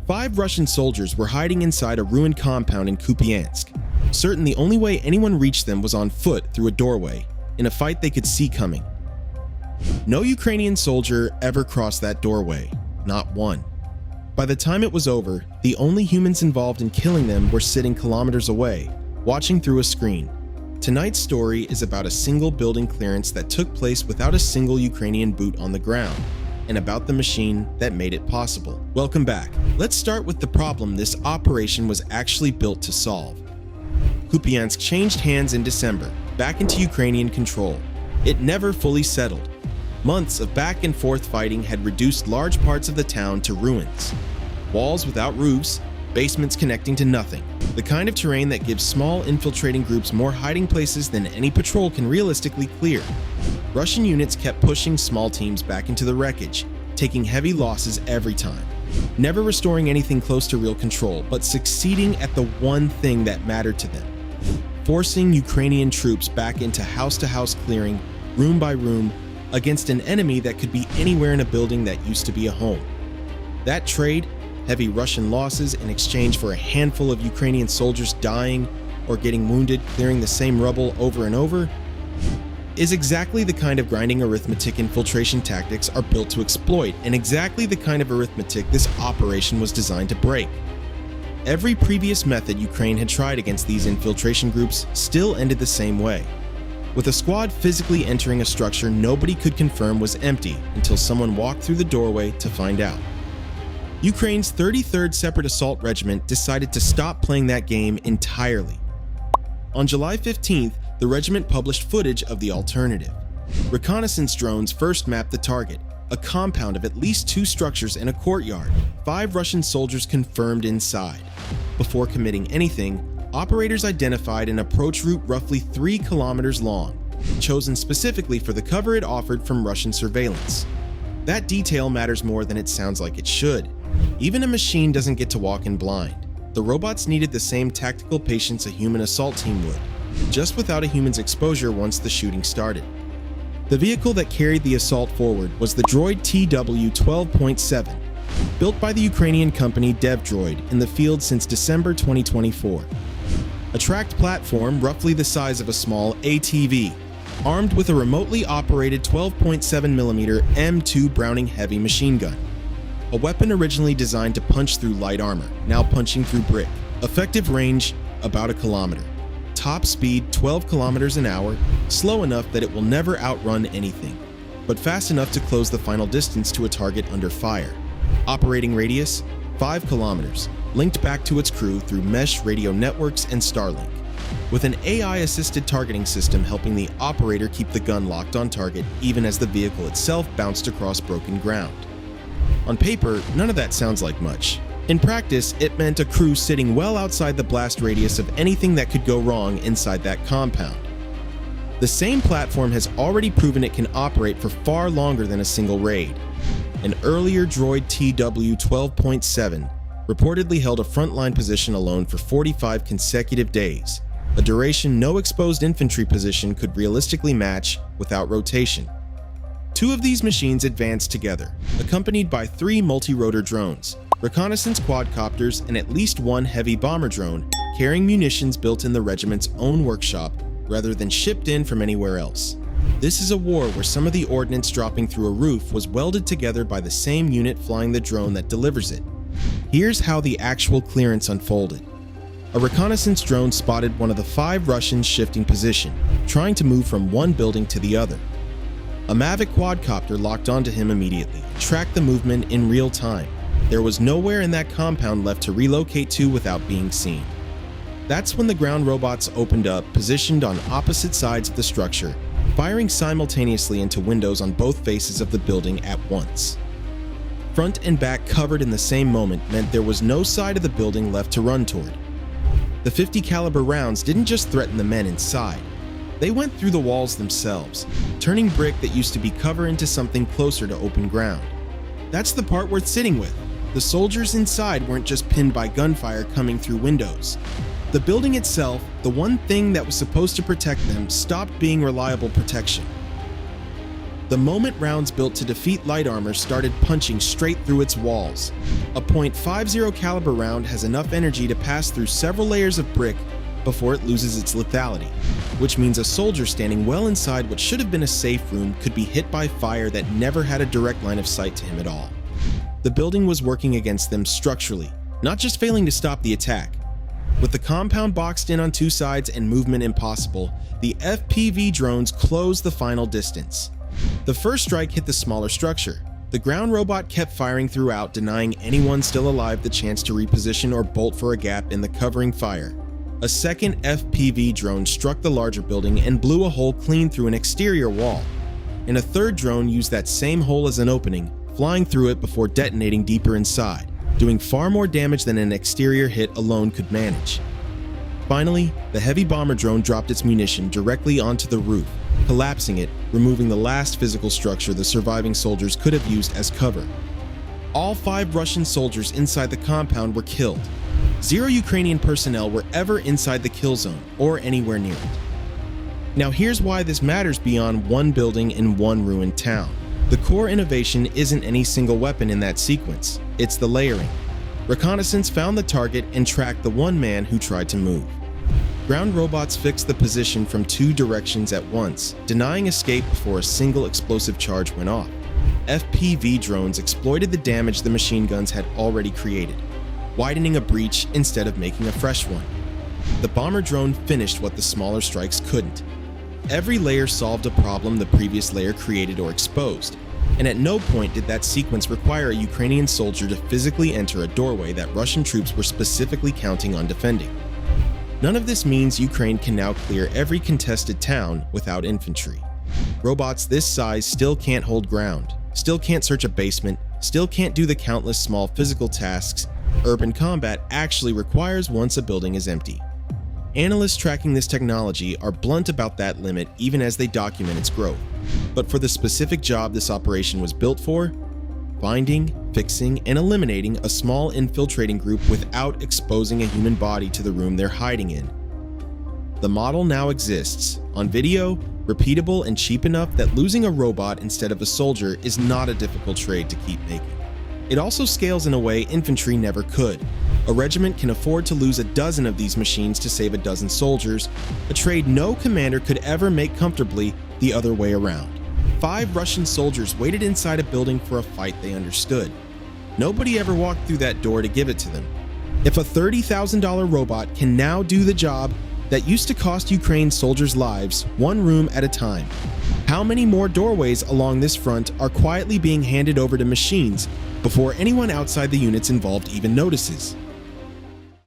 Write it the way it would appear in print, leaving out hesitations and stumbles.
5 Russian soldiers were hiding inside a ruined compound in Kupiansk, certain the only way anyone reached them was on foot through a doorway, in a fight they could see coming. No Ukrainian soldier ever crossed that doorway, not one. By the time it was over, the only humans involved in killing them were sitting kilometers away, watching through a screen. Tonight's story is about a single building clearance that took place without a single Ukrainian boot on the ground, and about the machine that made it possible. Welcome back. Let's start with the problem this operation was actually built to solve. Kupiansk changed hands in December, back into Ukrainian control. It never fully settled. Months of back and forth fighting had reduced large parts of the town to ruins. Walls without roofs, basements connecting to nothing. The kind of terrain that gives small infiltrating groups more hiding places than any patrol can realistically clear. Russian units kept pushing small teams back into the wreckage, taking heavy losses every time. Never restoring anything close to real control, but succeeding at the one thing that mattered to them. Forcing Ukrainian troops back into house-to-house clearing, room by room, against an enemy that could be anywhere in a building that used to be a home. That trade, heavy Russian losses in exchange for a handful of Ukrainian soldiers dying or getting wounded clearing the same rubble over and over, is exactly the kind of grinding arithmetic infiltration tactics are built to exploit, and exactly the kind of arithmetic this operation was designed to break. Every previous method Ukraine had tried against these infiltration groups still ended the same way, with a squad physically entering a structure nobody could confirm was empty until someone walked through the doorway to find out. Ukraine's 33rd Separate Assault Regiment decided to stop playing that game entirely. On July 15th, the regiment published footage of the alternative. Reconnaissance drones first mapped the target, a compound of at least 2 structures and a courtyard, 5 Russian soldiers confirmed inside. Before committing anything, operators identified an approach route roughly 3 kilometers long, chosen specifically for the cover it offered from Russian surveillance. That detail matters more than it sounds like it should. Even a machine doesn't get to walk in blind. The robots needed the same tactical patience a human assault team would, just without a human's exposure once the shooting started. The vehicle that carried the assault forward was the Droid TWW12.7, built by the Ukrainian company Droid in the field since December 2024. A tracked platform roughly the size of a small ATV, armed with a remotely operated 12.7mm M2 Browning heavy machine gun. A weapon originally designed to punch through light armor, now punching through brick. Effective range, about 1 kilometer. Top speed, 12 kilometers an hour, slow enough that it will never outrun anything, but fast enough to close the final distance to a target under fire. Operating radius, 5 kilometers, linked back to its crew through mesh radio networks and Starlink, with an AI-assisted targeting system helping the operator keep the gun locked on target even as the vehicle itself bounced across broken ground. On paper, none of that sounds like much. In practice, it meant a crew sitting well outside the blast radius of anything that could go wrong inside that compound. The same platform has already proven it can operate for far longer than a single raid. An earlier Droid TWW12.7 reportedly held a frontline position alone for 45 consecutive days, a duration no exposed infantry position could realistically match without rotation. 2 of these machines advanced together, accompanied by 3 multi-rotor drones, reconnaissance quadcopters, and at least 1 heavy bomber drone carrying munitions built in the regiment's own workshop rather than shipped in from anywhere else. This is a war where some of the ordnance dropping through a roof was welded together by the same unit flying the drone that delivers it. Here's how the actual clearance unfolded. A reconnaissance drone spotted one of the 5 Russians shifting position, trying to move from one building to the other. A Mavic quadcopter locked onto him immediately, tracked the movement in real time. There was nowhere in that compound left to relocate to without being seen. That's when the ground robots opened up, positioned on opposite sides of the structure, firing simultaneously into windows on both faces of the building at once. Front and back covered in the same moment meant there was no side of the building left to run toward. The 50 caliber rounds didn't just threaten the men inside. They went through the walls themselves, turning brick that used to be cover into something closer to open ground. That's the part worth sitting with. The soldiers inside weren't just pinned by gunfire coming through windows. The building itself, the one thing that was supposed to protect them, stopped being reliable protection. The moment rounds built to defeat light armor started punching straight through its walls. A .50 caliber round has enough energy to pass through several layers of brick before it loses its lethality, which means a soldier standing well inside what should have been a safe room could be hit by fire that never had a direct line of sight to him at all. The building was working against them structurally, not just failing to stop the attack. With the compound boxed in on two sides and movement impossible, the FPV drones closed the final distance. The first strike hit the smaller structure. The ground robot kept firing throughout, denying anyone still alive the chance to reposition or bolt for a gap in the covering fire. A second FPV drone struck the larger building and blew a hole clean through an exterior wall. And a third drone used that same hole as an opening, flying through it before detonating deeper inside, doing far more damage than an exterior hit alone could manage. Finally, the heavy bomber drone dropped its munition directly onto the roof, collapsing it, removing the last physical structure the surviving soldiers could have used as cover. All 5 Russian soldiers inside the compound were killed. 0 Ukrainian personnel were ever inside the kill zone or anywhere near it. Now here's why this matters beyond one building in one ruined town. The core innovation isn't any single weapon in that sequence, it's the layering. Reconnaissance found the target and tracked the one man who tried to move. Ground robots fixed the position from 2 directions at once, denying escape before a single explosive charge went off. FPV drones exploited the damage the machine guns had already created, widening a breach instead of making a fresh one. The bomber drone finished what the smaller strikes couldn't. Every layer solved a problem the previous layer created or exposed, and at no point did that sequence require a Ukrainian soldier to physically enter a doorway that Russian troops were specifically counting on defending. None of this means Ukraine can now clear every contested town without infantry. Robots this size still can't hold ground, still can't search a basement, still can't do the countless small physical tasks urban combat actually requires once a building is empty. Analysts tracking this technology are blunt about that limit even as they document its growth. But for the specific job this operation was built for, finding, fixing, and eliminating a small infiltrating group without exposing a human body to the room they're hiding in. The model now exists, on video, repeatable and cheap enough that losing a robot instead of a soldier is not a difficult trade to keep making. It also scales in a way infantry never could. A regiment can afford to lose a dozen of these machines to save a dozen soldiers, a trade no commander could ever make comfortably the other way around. 5 Russian soldiers waited inside a building for a fight they understood. Nobody ever walked through that door to give it to them. If a $30,000 robot can now do the job that used to cost Ukraine soldiers' lives, one room at a time, how many more doorways along this front are quietly being handed over to machines before anyone outside the units involved even notices?